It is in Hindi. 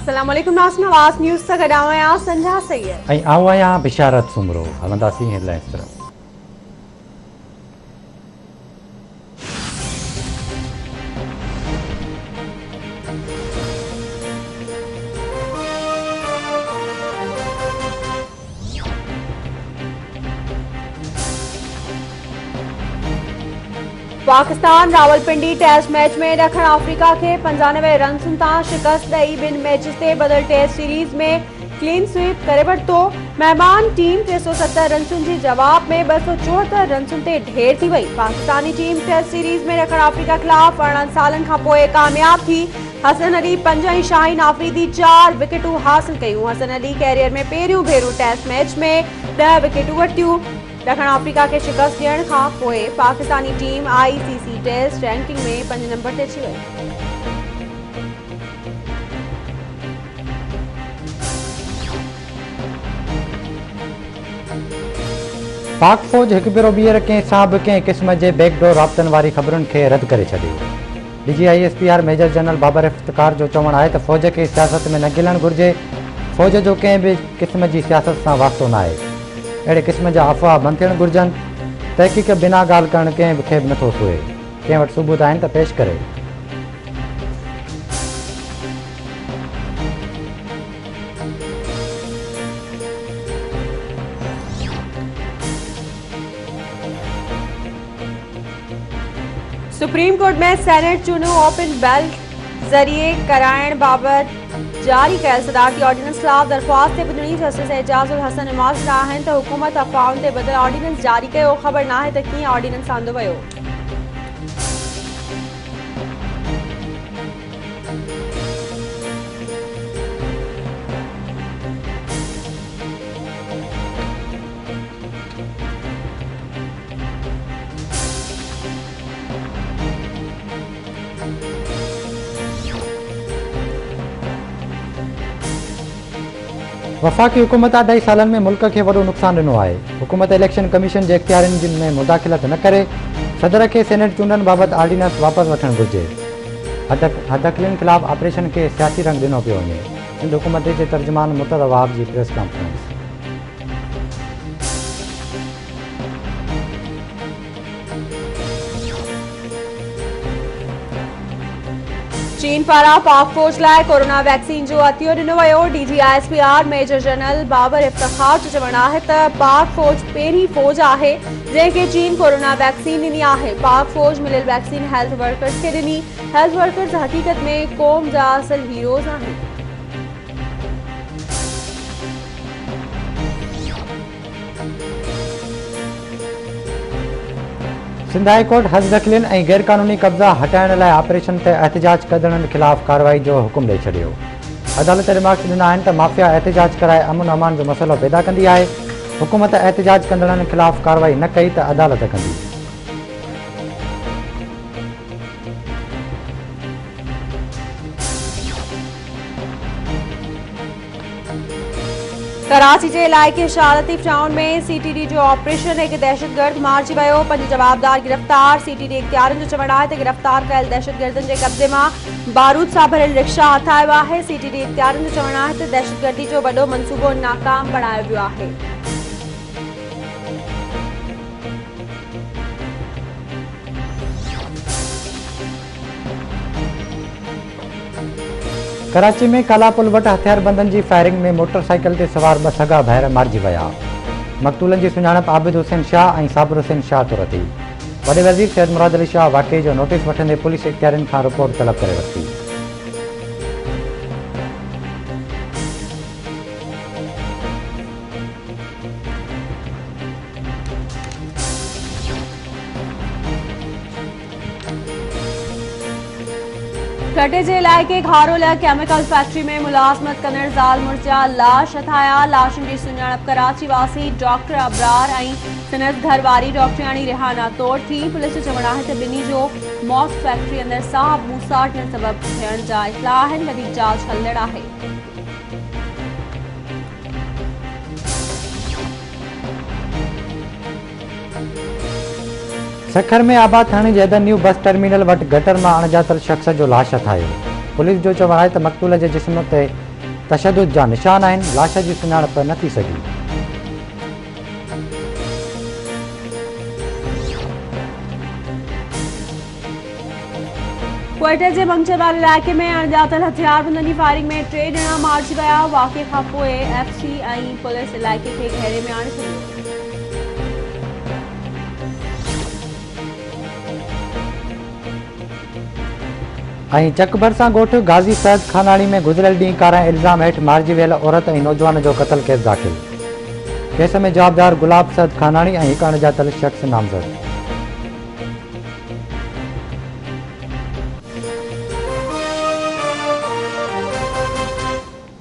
अस्सलाम वालेकुम नाज़रीन, आवाज़ न्यूज़ सां गॾु आहियां संजा सैयद ऐं आऊं आहियां बिशारत सुमरो। हलंदासीं हेडलाइंस तरफ़। पाकिस्तान रावलपिंडी टेस्ट मैच में ॾखण अफ्रीका के 95 रन तां शिकस्त ॾेई ॿिनि मैचेस ते बदल टेस्ट सीरीज़ में क्लीन स्वीप करे वरितो। मेहमान टीम 370 रन जी जवाब में 274 रन ते ढेर थी वई। पाकिस्तानी टीम टेस्ट सीरीज़ में ॾखण अफ्रीका खिलाफ 18 सालन खां पोइ कामयाब थी। हसन अली 5 ऐं शाहीन आफरीदी 4 विकेटूं हासिल कयूं। हसन अली कैरियर में पहिरियों भेरो टेस्ट मैच में 10 विकेटूं वरितियूं। ॾखण अफ्रीका के शिकस्त ॾियण खां पोइ Pakistani team ICC test ranking में 5 नंबर ते अची वई। पाक फौज हिकु भेरो ॿीहर कंहिं सां बि कंहिं क़िस्म जे बैकडोर राब्तनि वारी ख़बरुनि खे रद्द करे छॾियो। DGISPR major general Babar Iftikhar जो चवणु आहे त फौज खे सियासत में न गिलणु घुरिजे। फौज जो कंहिं बि क़िस्म जी सियासत सां वास्तो न आहे। अहिड़े क़िस्म जा अफ़वाह बंदि थियणु घुरिजनि। तहक़ीक़ बिना ॻाल्हि करणु कंहिं खे बि नथो सुहे। कंहिं वटि सबूत आहिनि त पेश करे। सुप्रीम कोर्ट में सेनेट चूंडियूं ओपन बेल्ट ज़रिए कराइण बाबति जारी कयल सदारती ऑर्डिनेंस ख़िलाफ़ दरख़्वास्त ते ॿुधणी जस्टिस एजाज़ उल हसन इमाज़ आहिनि त हुकूमत अफ़वाहुनि ते बदल ऑर्डिनेंस जारी कयो। ख़बर नाहे त कीअं ऑर्डिनेंस आंदो वियो। वफ़ाक़ी हुकूमत 2.5 सालनि में मुल्क खे वॾो नुक़सानु ॾिनो आहे। हुकूमत इलेक्शन कमीशन जे इख़्तियारनि में मुदाख़िलत न करे सदर खे सेनेट चूंडनि बाबति ऑर्डिनेंस वापसि वठणु घुरिजे। हदखलियुनि ख़िलाफ़ ऑपरेशन खे सियासी रंग ॾिनो पियो वञे। सिंध हुकूमत जे तर्जुमान मुर्तज़ा वहाब जी प्रेस कॉन्फ्रेंस। चीन पारां पाक फौज लाइ कोरोना वैक्सीन जो अतियो ॾिनो वियो। DGISPR major general Babar Iftikhar जो चवणु आहे त पाक फौज पहिरीं फौज आहे जंहिंखे चीन कोरोना वैक्सीन ॾिनी आहे। पाक फौज मिलियल वैक्सीन हेल्थ वर्कर्स खे ॾिनी। हेल्थ वर्कर्स हक़ीक़त में क़ौम जा असल हीरोज़ आहिनि। सिंध हाई कोर्ट हज़दखलियुनि ऐं गैर क़ानूनी कब्ज़ा हटाइण लाइ ऑपरेशन ते एहतजाज कंदड़नि ख़िलाफ़ कार्रवाई जो हुकुम ॾेई छॾियो। अदालत रिमार्क्स ॾिना आहिनि त माफ़िया एहतजाज कराए अमन अमान जो मसइलो पैदा कंदी आहे। हुकूमत एहतजाज कंदड़नि ख़िलाफ़ कार्रवाई न कई त अदालत कंदी। कराची के इलाइक़े शाह लतीफ़ टाउन में CTD जो ऑपरेशन एक दहशतगर्द मारिजी वियो। 5 जवाबदार गिरफ़्तार। CTD इख़्तियारनि जो चवणु आहे त गिरफ़्तार कयल दहशतगर्दनि जे कब्ज़े मां बारूद सां भरियल रिक्शा हथायो आहे। CTD इख़्तियारनि जो चवणु आहे त दहशतगर्दी जो वॾो मंसूबो नाकाम बणायो वियो आहे। कराची में काला पुल वटि हथियारबंदनि जी फायरिंग में मोटरसाइकिल ते सवार 2 सगा भाइर मारिजी विया। मक़तूलनि जी सुञाणप आबिद हुसैन शाह ऐं साबिर हुसैन शाह तौर थी। वॾे वज़ीर सैयद मुराद अली शाह वाक़िए जो नोटिस वठंदे पुलिस इख़्तियारनि खां रिपोर्ट तलब करे वरिती। कटे जे इलाइक़े घारोला केमिकल फैक्ट्री में मुलाज़मत कंदड़ ज़ाल मुड़ुस जा लाश हथाया। लाशुनि जी सुञाणप कराची वासी डॉक्टर अबरार ऐं सनत घरवारी डॉक्टराणी रिहाना तौर थी। पुलिस जो चवणु आहे त ॿिन्ही जो मौत फैक्ट्री अंदरि साहु मूसा ॾियण सबबि थियण जा इतला आहिनि। वधीक जांच हलंदड़ आहे। सखर में आबाद थाने जे न्यू बस टर्मिनल वटि गटर में अणॼातल शख़्स जो लाश हथायो। पुलिस जो चवणु आहे त मक़तूल जे जिस्म ते तशद्दुद जा निशान आहिनि। लाश जी सुञाणप न थी सघी। क्वेटा जे मंगचरवाल इलाइक़े में अणॼातल हथियारबंदनि जी फायरिंग में 3 ॼणा मारिजी विया। वाक़िए खां पोइ एफसी ऐं पुलिस इलाइक़े खे घेरे में आणे छॾियो। ऐं चकबरसा ॻोठ गाज़ी सैद खानाणी में गुज़िरियल ॾींहुं कारा इल्ज़ाम हेठि मारिजी वियल औरत ऐं नौजवान जो क़त्ल केस दाख़िल। केस में जवाबदार गुलाब सैद खानाणी ऐं हिकु अणॼातल शख़्स नामज़द।